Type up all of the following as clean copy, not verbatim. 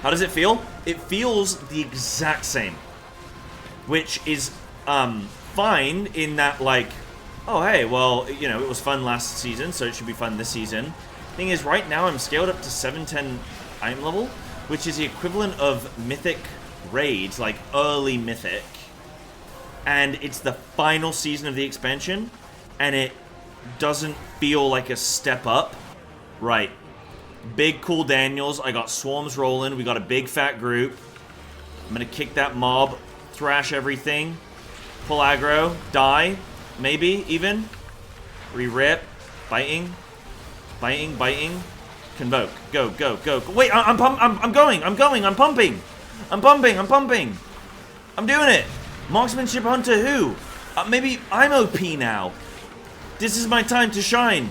How does it feel? It feels the exact same. Which is fine in that, like, oh, hey, well, you know, it was fun last season, so it should be fun this season. Thing is, right now I'm scaled up to 710 item level, which is the equivalent of Mythic raids, like early Mythic. And it's the final season of the expansion, and it doesn't feel like a step up. Right. Big cool Daniels. I got swarms rolling. We got a big fat group. I'm gonna kick that mob, thrash everything, pull aggro, die, maybe even. Re-rip, biting, convoke. Go. Wait, I'm going, I'm pumping. I'm doing it. Marksmanship Hunter who? Maybe I'm OP now. This is my time to shine.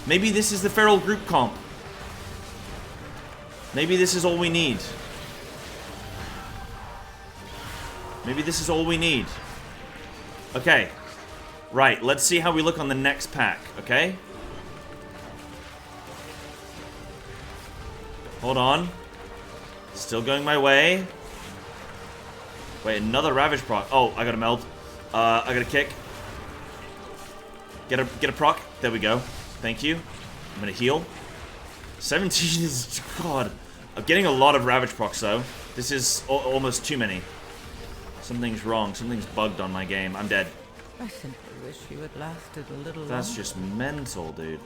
Maybe this is the feral group comp. Maybe this is all we need. Maybe this is all we need. Okay. Right, let's see how we look on the next pack, okay? Hold on. Still going my way. Wait, another Ravage proc. Oh, I got a meld. I got a kick. Get a proc. There we go. Thank you. I'm gonna heal. 17 is... God. I'm getting a lot of Ravage procs, though. This is almost too many. Something's wrong. Something's bugged on my game. I'm dead. I simply wish you had lasted a little longer. That's just mental, dude.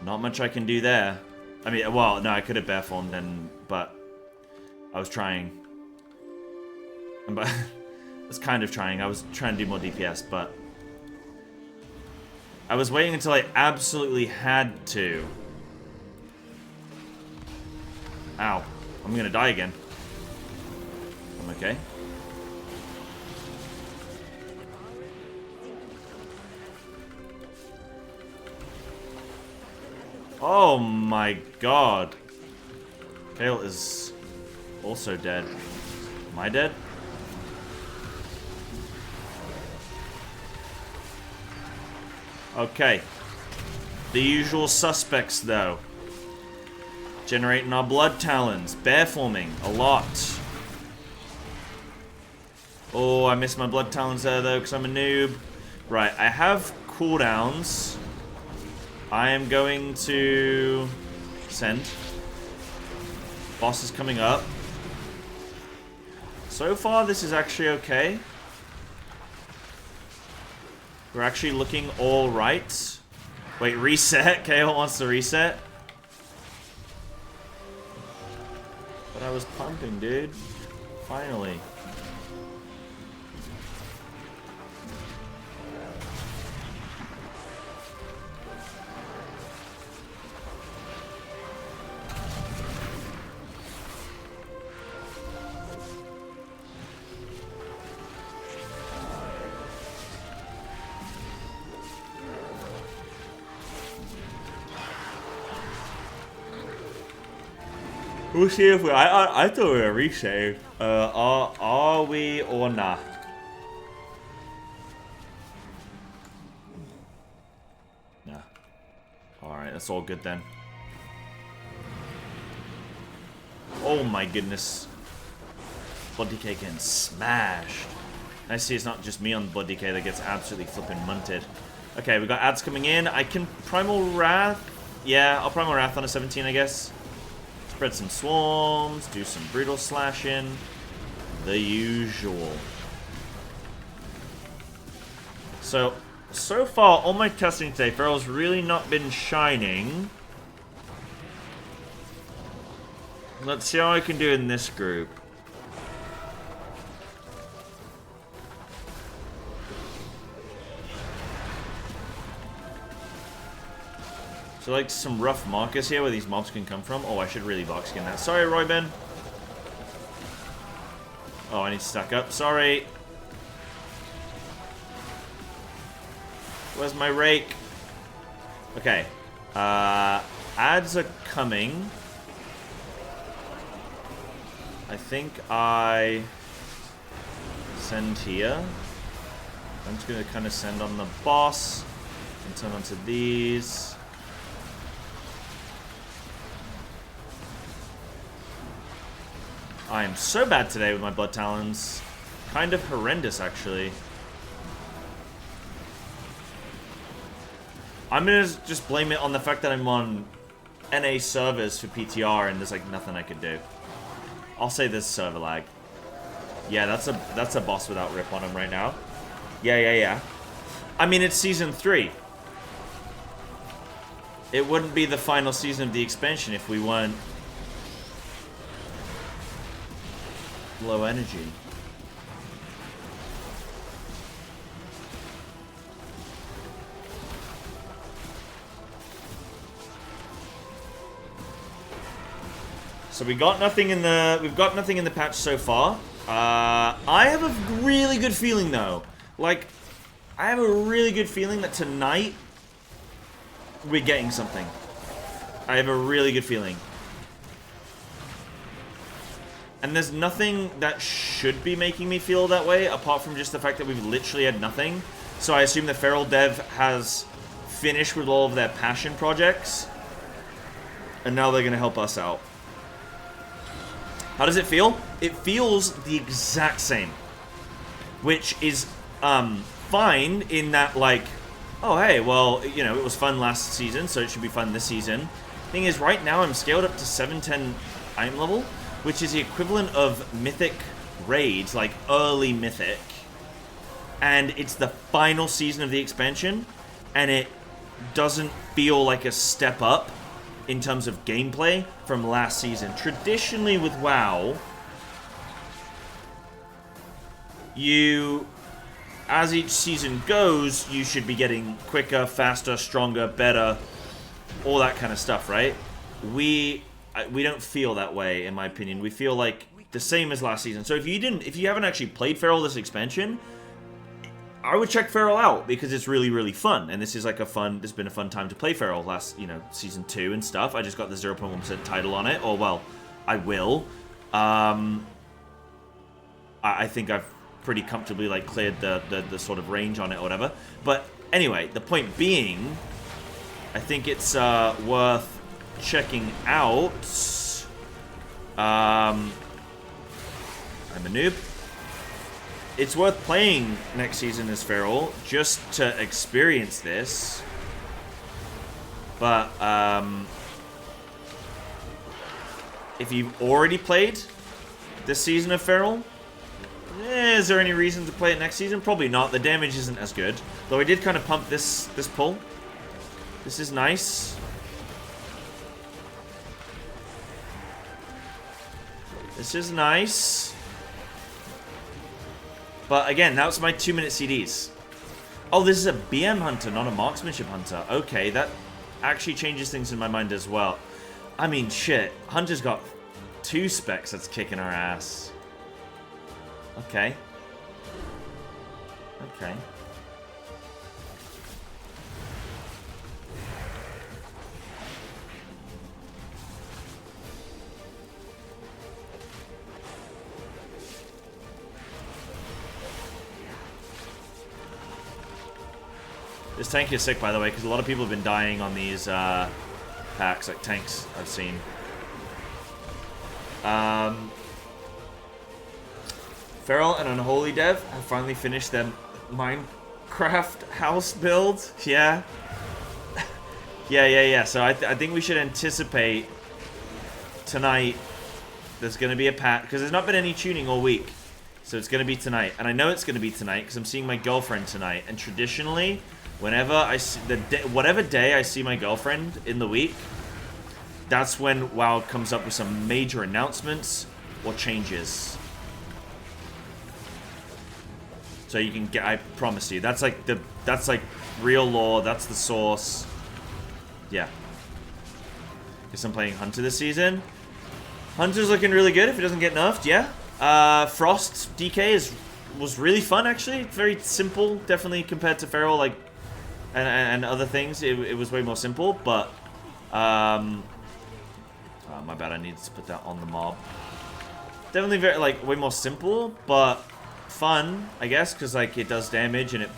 Not much I can do there. I mean, well, no, I could have Bearformed then, but I was trying. But I was kind of trying. I was trying to do more DPS, but I was waiting until I absolutely had to. Ow. I'm gonna die again. I'm okay. Oh my god. Kale is also dead. Am I dead? Okay. The usual suspects, though. Generating our blood talons. Bear forming a lot. Oh, I missed my blood talons there, though, because I'm a noob. Right, I have cooldowns. I am going to send. Boss is coming up. So far, this is actually okay. We're actually looking all right. Wait, reset? Kale wants to reset? But I was pumping, dude. Finally. We'll see if we... I thought we were resave. Are we or not? Nah. Alright, that's all good then. Oh my goodness. Blood DK getting smashed. I see it's not just me on Blood DK that gets absolutely flipping munted. Okay, we got ads coming in. I can Primal Wrath. Yeah, I'll Primal Wrath on a 17, I guess. Spread some swarms, do some brutal slashing. The usual. So far, all my testing today, Feral's really not been shining. Let's see how I can do in this group. So like some rough markers here where these mobs can come from. Oh, I should really box skin that. Sorry, Royben. Oh, I need to stack up. Sorry. Where's my rake? Okay. Ads are coming. I think I send here. I'm just gonna kind of send on the boss and turn onto these. I am so bad today with my Blood Talons. Kind of horrendous, actually. I'm gonna just blame it on the fact that I'm on NA servers for PTR and there's like nothing I could do. I'll say there's server lag. Yeah, that's a boss without rip on him right now. Yeah. I mean, it's season 3. It wouldn't be the final season of the expansion if we weren't low energy. So we've got nothing in the patch so far. I have a really good feeling though. Like, I have a really good feeling that tonight we're getting something. I have a really good feeling. And there's nothing that should be making me feel that way apart from just the fact that we've literally had nothing. So I assume the Feral Dev has finished with all of their passion projects. And now they're going to help us out. How does it feel? It feels the exact same. Which is fine in that, like, oh, hey, well, you know, it was fun last season, so it should be fun this season. Thing is, right now I'm scaled up to 710 item level, which is the equivalent of Mythic raids, like early Mythic. And it's the final season of the expansion, and it doesn't feel like a step up in terms of gameplay from last season. Traditionally with WoW, as each season goes, you should be getting quicker, faster, stronger, better, all that kind of stuff, right? We don't feel that way, in my opinion. We feel like the same as last season. So if you haven't actually played Feral this expansion, I would check Feral out because it's really, really fun. And this is like this has been a fun time to play Feral last, season 2 and stuff. I just got the 0.1% title on it. Or, well, I will. I think I've pretty comfortably, like, cleared the sort of range on it or whatever. But anyway, the point being, I think it's worth checking out. I'm a noob. It's worth playing next season as Feral just to experience this. But if you've already played this season of Feral, is there any reason to play it next season? Probably not. The damage isn't as good. Though I did kind of pump this pull. This is nice. This is nice. But again, that was my 2-minute CDs. Oh, this is a BM hunter, not a marksmanship hunter. Okay, that actually changes things in my mind as well. I mean, shit. Hunter's got 2 specs that's kicking our ass. Okay. Okay. This tank is sick, by the way, because a lot of people have been dying on these packs, like tanks I've seen. Feral and Unholy Dev have finally finished their Minecraft house build. Yeah. Yeah. So I think we should anticipate tonight there's going to be a patch, because there's not been any tuning all week. So it's going to be tonight. And I know it's going to be tonight because I'm seeing my girlfriend tonight. And traditionally, whenever I see whatever day I see my girlfriend in the week, that's when WoW comes up with some major announcements or changes. So you can get, I promise you, that's like real lore, that's the source. Yeah. Guess I'm playing Hunter this season. Hunter's looking really good if it doesn't get nerfed, yeah. Frost DK was really fun, actually. Very simple, definitely compared to Feral, like, and other things. It was way more simple, but oh, my bad, I needed to put that on the mob. Definitely very, like, way more simple, but fun, I guess, because, like, it does damage and it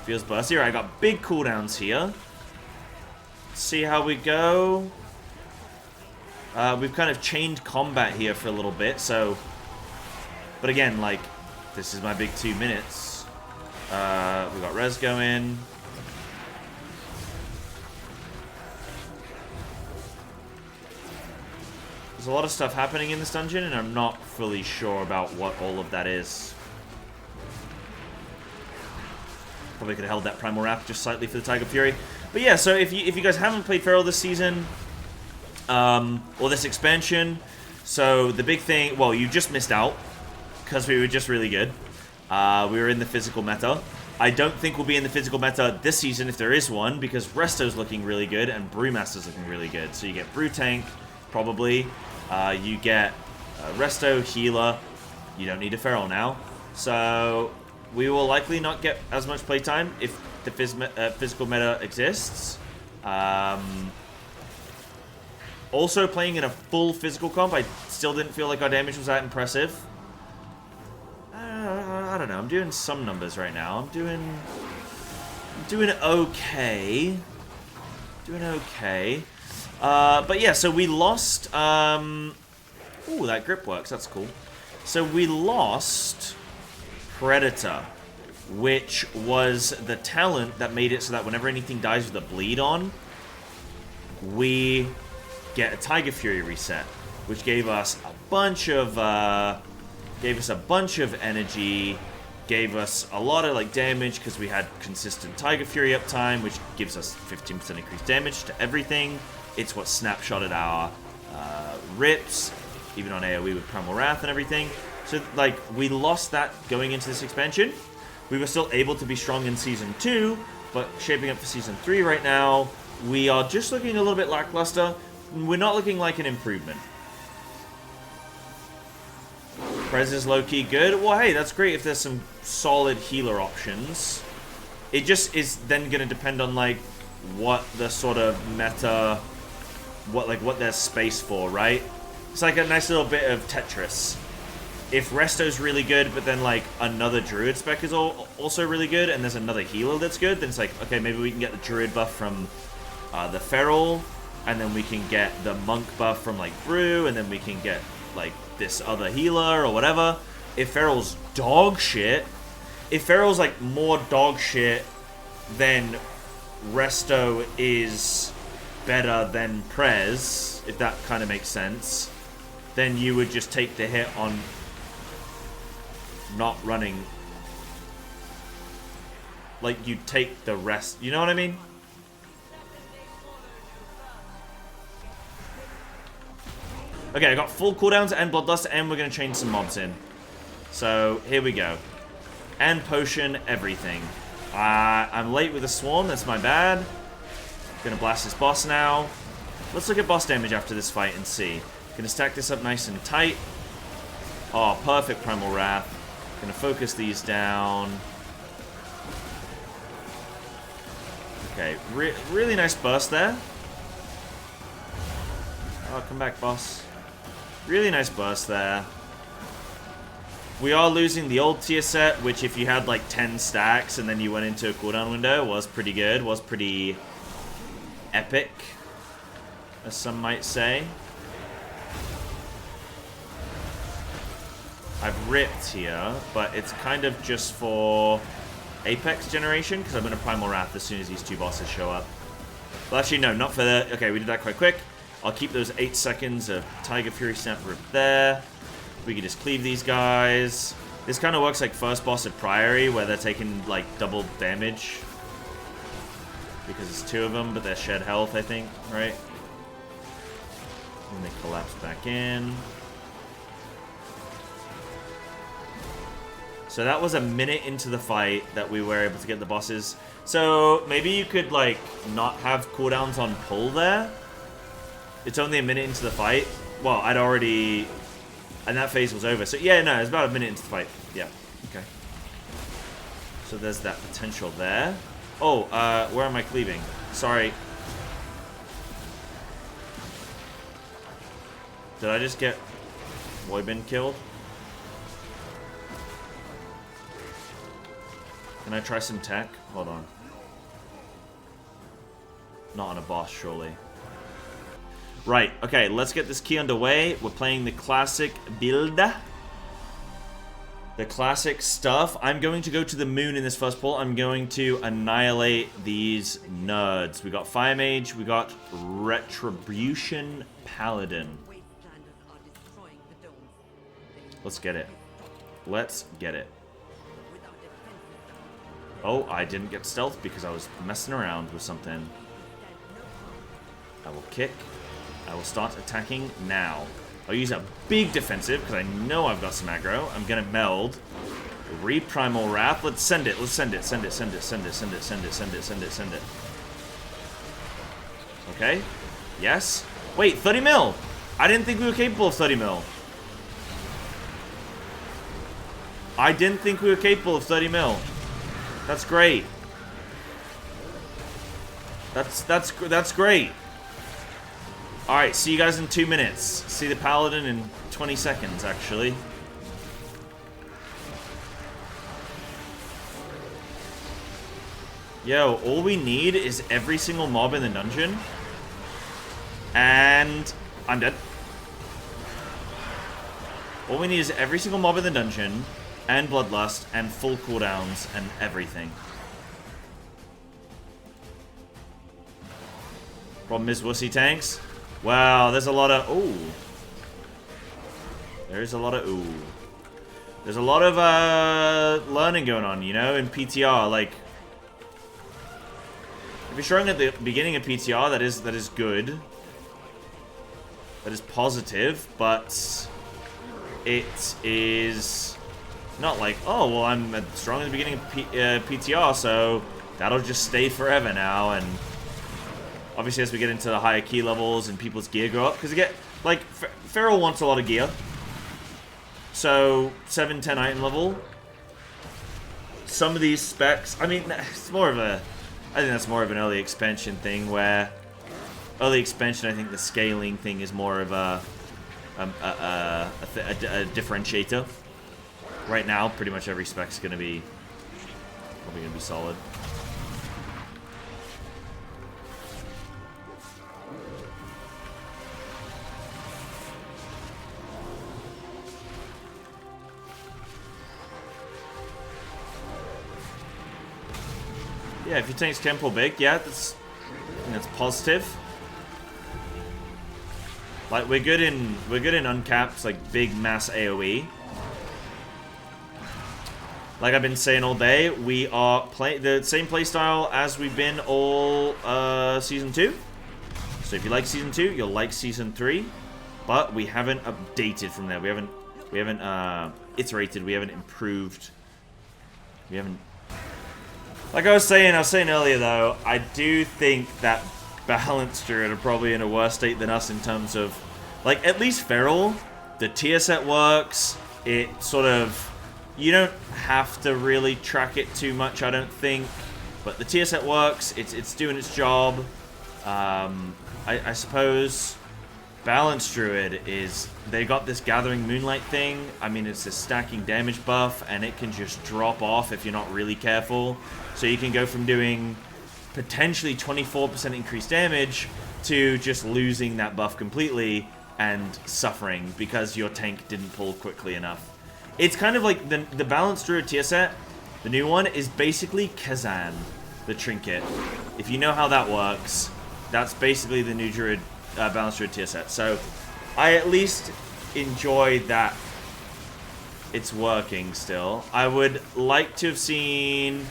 feels bursty. I got big cooldowns here. Let's see how we go. We've kind of chained combat here for a little bit, so... But again, like, this is my big 2 minutes. We got res going. There's a lot of stuff happening in this dungeon, and I'm not fully sure about what all of that is. Probably could have held that Primal Wrath just slightly for the Tiger Fury. But yeah, so if you guys haven't played Feral this season, or this expansion, so the big thing, well, you just missed out, because we were just really good. We were in the physical meta. I don't think we'll be in the physical meta this season if there is one, because Resto's looking really good, and Brewmaster's looking really good. So you get Brew Tank, probably. You get Resto, Healer. You don't need a Feral now. So we will likely not get as much playtime if the physical meta exists. Also, playing in a full physical comp, I still didn't feel like our damage was that impressive. I don't know. I'm doing some numbers right now. I'm doing okay. Doing okay. But yeah, so we lost... Ooh, that grip works. That's cool. So we lost Predator, which was the talent that made it so that whenever anything dies with a bleed on, we get a Tiger Fury reset, which gave us a bunch of energy, gave us a lot of like damage because we had consistent Tiger Fury uptime, which gives us 15% increased damage to everything. It's what snapshotted our rips, even on AoE with Primal Wrath and everything. So like we lost that going into this expansion. We were still able to be strong in Season 2, but shaping up for Season 3 right now, we are just looking a little bit lackluster. We're not looking like an improvement. Prez is low-key good. Well, hey, that's great if there's some solid healer options. It just is then going to depend on, like, what the sort of meta... What there's space for, right? It's like a nice little bit of Tetris. If Resto's really good, but then, like, another Druid spec is also really good, and there's another healer that's good, then it's like, okay, maybe we can get the Druid buff from the Feral, and then we can get the Monk buff from, like, Brew, and then we can get, like, this other healer or whatever. If Feral's dog shit, if Feral's, like, more dog shit than Resto is better than Prez, if that kind of makes sense, then you would just take the hit on not running. Like, you take the rest, you know what I mean? Okay, I got full cooldowns and Bloodlust, and we're going to chain some mobs in. So, here we go. And potion, everything. I'm late with the swarm, that's my bad. Gonna blast this boss now. Let's look at boss damage after this fight and see. Gonna stack this up nice and tight. Oh, perfect Primal Wrath. Gonna focus these down. Okay, really nice burst there. Oh, come back, boss. Really nice burst there. We are losing the old tier set, which if you had like 10 stacks and then you went into a cooldown window, was pretty good, was pretty epic, as some might say. I've ripped here, but it's kind of just for Apex generation, because I'm going to Primal Wrath as soon as these two bosses show up. Well, actually, no, not for the... Okay, we did that quite quick. I'll keep those 8 seconds of Tiger Fury Snap Rip there. We can just cleave these guys. This kind of works like first boss at Priory, where they're taking, like, double damage. Because it's 2 of them, but they're shed health, I think, right? And they collapse back in. So that was a minute into the fight that we were able to get the bosses. So maybe you could, like, not have cooldowns on pull there. It's only a minute into the fight. Well, I'd already... And that phase was over. So, yeah, no, it's about a minute into the fight. Yeah, okay. So there's that potential there. Oh, where am I cleaving? Sorry. Did I just get Woybin killed? Can I try some tech? Hold on. Not on a boss, surely. Right, okay, let's get this key underway. We're playing the classic build. The classic stuff. I'm going to go to the moon in this first pull. I'm going to annihilate these nerds. We got Fire Mage, we got Retribution Paladin. Let's get it. Let's get it. Oh, I didn't get stealth because I was messing around with something. I will kick. I will start attacking now. I'll use a big defensive because I know I've got some aggro. I'm going to meld. Reprimal Wrath. Let's send it. Let's send it. Send it. Send it. Send it. Send it. Send it. Send it. Send it. Send it. Okay. Yes. Wait, 30 mil. I didn't think we were capable of 30 mil. I didn't think we were capable of 30 mil. That's great. That's great. Alright, see you guys in 2 minutes. See the Paladin in 20 seconds, actually. Yo, all we need is every single mob in the dungeon. And I'm dead. All we need is every single mob in the dungeon, and Bloodlust, and full cooldowns, and everything. Problem is wussy tanks. Wow, there's a lot of... Ooh. There's a lot of... Ooh. There's a lot of learning going on, you know, in PTR. Like, if you're strong at the beginning of PTR, that is good. That is positive, but it is not like, oh, well, I'm strong at the beginning of PTR, so that'll just stay forever now, and... Obviously, as we get into the higher key levels and people's gear go up, because you get, like, Feral wants a lot of gear. So, 7, 10 item level. Some of these specs, I mean, it's more of a, I think that's more of an early expansion thing, where early expansion, I think the scaling thing is more of a differentiator. Right now, pretty much every spec's going to be, probably going to be solid. Yeah, if your tank's can pull big, yeah, that's positive. Like we're good in uncapped, like big mass AoE. Like I've been saying all day, we are playing the same playstyle as we've been all season 2. So if you like season 2, you'll like season 3. But we haven't updated from there. We haven't iterated. We haven't improved. We haven't. Like I was saying earlier though, I do think that Balanced Druid are probably in a worse state than us in terms of, like, at least Feral, the tier set works. It sort of, you don't have to really track it too much, I don't think, but the tier set works. It's doing its job. I suppose Balanced Druid is, they got this Gathering Moonlight thing. I mean, it's a stacking damage buff, and it can just drop off if you're not really careful. So you can go from doing potentially 24% increased damage to just losing that buff completely and suffering because your tank didn't pull quickly enough. It's kind of like the Balanced Druid tier set, the new one, is basically Kazan, the trinket. If you know how that works, that's basically the new Druid, Balanced Druid tier set. So I at least enjoy that it's working still. I would like to have seen...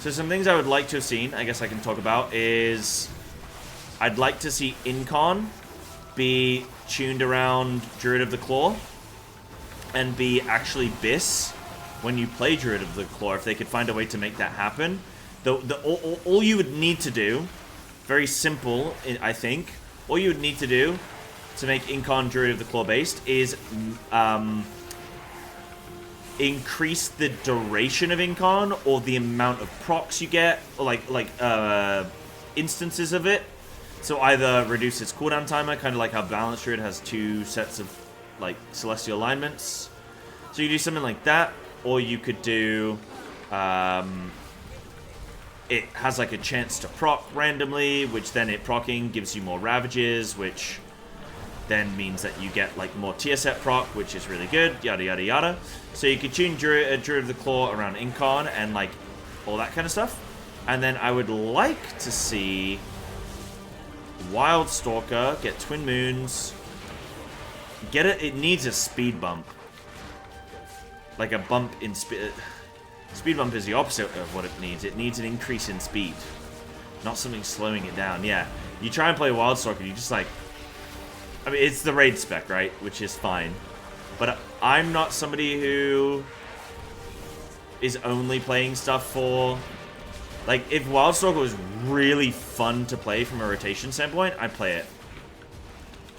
So some things I would like to have seen, I guess I can talk about, is I'd like to see Incon be tuned around Druid of the Claw and be actually Biss when you play Druid of the Claw, if they could find a way to make that happen. All you would need to do, very simple, I think, all you would need to do to make Incon Druid of the Claw based is increase the duration of Incon or the amount of procs you get, or like instances of it. So either reduce its cooldown timer, kind of like how Balanced Druid has 2 sets of like celestial alignments. So you do something like that, or you could do it has like a chance to proc randomly, which then it proccing gives you more ravages, which then means that you get like more tier set proc, which is really good, yada yada yada. So you can tune Druid of the Claw around Incon and like all that kind of stuff. And then I would like to see Wild Stalker get Twin Moons. Get it, it needs a speed bump. Like a bump in speed. Speed bump is the opposite of what it needs. It needs an increase in speed. Not something slowing it down. Yeah, you try and play Wild Stalker, you just like... I mean, it's the raid spec, right? Which is fine. But I'm not somebody who is only playing stuff for... Like, if Wild Stalker was really fun to play from a rotation standpoint, I'd play it.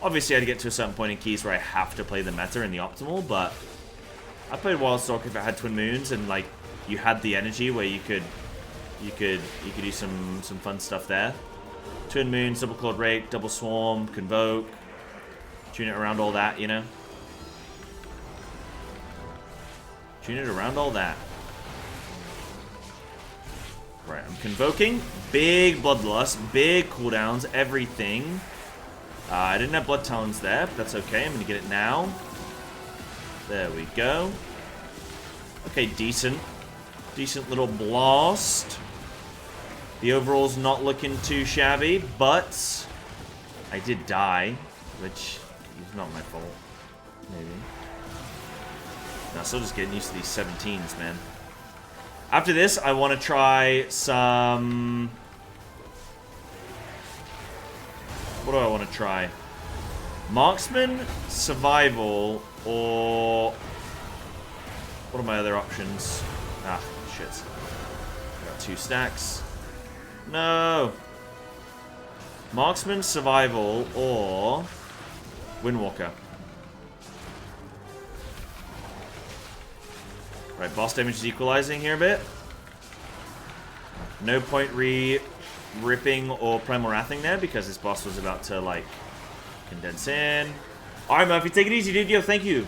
Obviously, I'd get to a certain point in keys where I have to play the meta and the optimal, but I played Wild Stalker if it had Twin Moons and, like, you had the energy where you could do some fun stuff there. Twin Moons, Double Clawed Rake, Double Swarm, Convoke. Tune it around all that, you know? Tune it around all that. Right, I'm Convoking. Big Bloodlust, big cooldowns, everything. I didn't have Blood Talons there, but that's okay. I'm going to get it now. There we go. Okay, decent. Decent little blast. The overall's not looking too shabby, but I did die, which is not my fault. Maybe. No, still just getting used to these 17s, man. After this, I want to try some... What do I want to try? Marksman, Survival, or... What are my other options? Ah, shit. I got 2 stacks. No! Marksman, Survival, or... Windwalker. Right, boss damage is equalizing here a bit. No point ripping or Primal Wrathing there because this boss was about to, like, condense in. Alright, Murphy, take it easy, dude. Yo, thank you.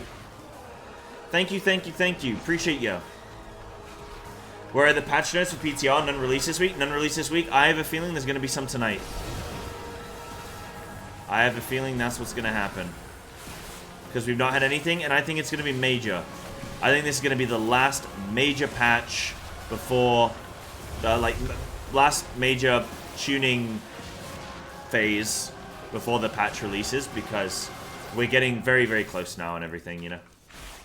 Thank you, thank you, thank you. Appreciate you. Where are the patch notes for PTR? None released this week? None released this week? I have a feeling there's going to be some tonight. I have a feeling that's what's going to happen. Because we've not had anything, and I think it's going to be major. I think this is going to be the last major patch before the, like, last major tuning phase before the patch releases, because we're getting very, very close now and everything, you know?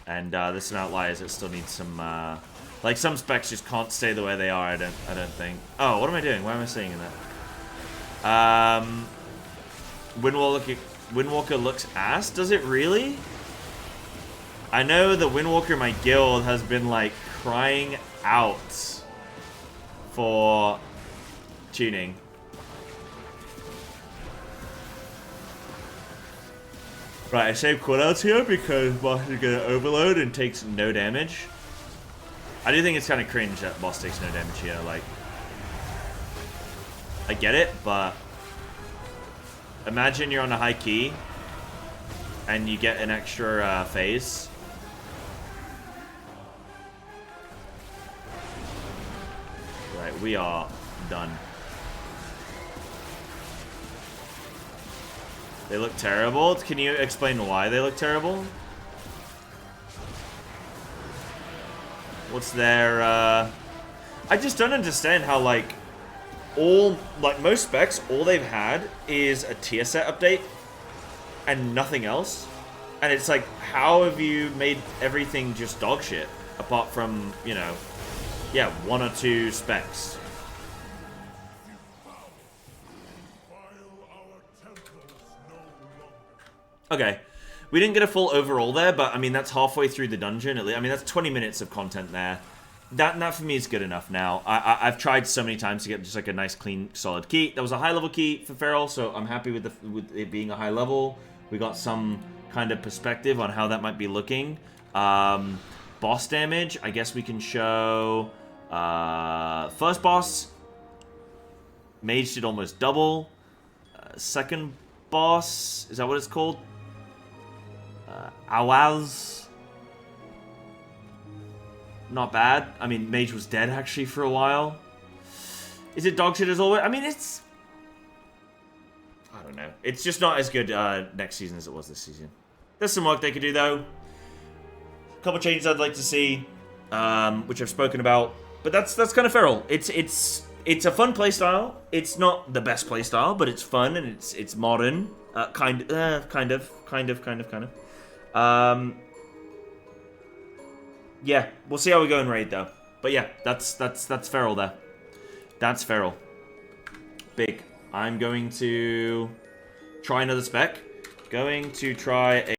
And there's some outliers that still need some, like, some specs just can't stay the way they are, I don't think. Oh, what am I doing? Why am I saying that? Windwalker looks ass? Does it really? I know the Windwalker in my guild has been, like, crying out for tuning. Right, I saved cooldowns here because boss is going to overload and takes no damage. I do think it's kind of cringe that boss takes no damage here. Like, I get it, but imagine you're on a high key and you get an extra phase. Right, we are done. They look terrible. Can you explain why they look terrible? What's their, I just don't understand how, like, most specs, all they've had is a tier set update and nothing else. And it's like, how have you made everything just dog shit? Apart from, you know, yeah, 1 or 2 specs. Okay, we didn't get a full overall there, but I mean, that's halfway through the dungeon. I mean, that's 20 minutes of content there. That for me is good enough now. I've tried so many times to get just like a nice, clean, solid key. That was a high level key for Feral, so I'm happy with it being a high level. We got some kind of perspective on how that might be looking. Boss damage, I guess we can show. First boss, Mage did almost double. Second boss, is that what it's called? Awaz. Not bad. I mean, Mage was dead actually for a while. Is it dog shit as always? I mean, it's... I don't know. It's just not as good next season as it was this season. There's some work they could do, though. A couple changes I'd like to see, which I've spoken about. But that's kind of feral. It's a fun playstyle. It's not the best playstyle, but it's fun and it's modern. Kind of. Yeah, we'll see how we go in raid though. But yeah, that's feral there. That's feral. Big. I'm going to try another spec. Going to try a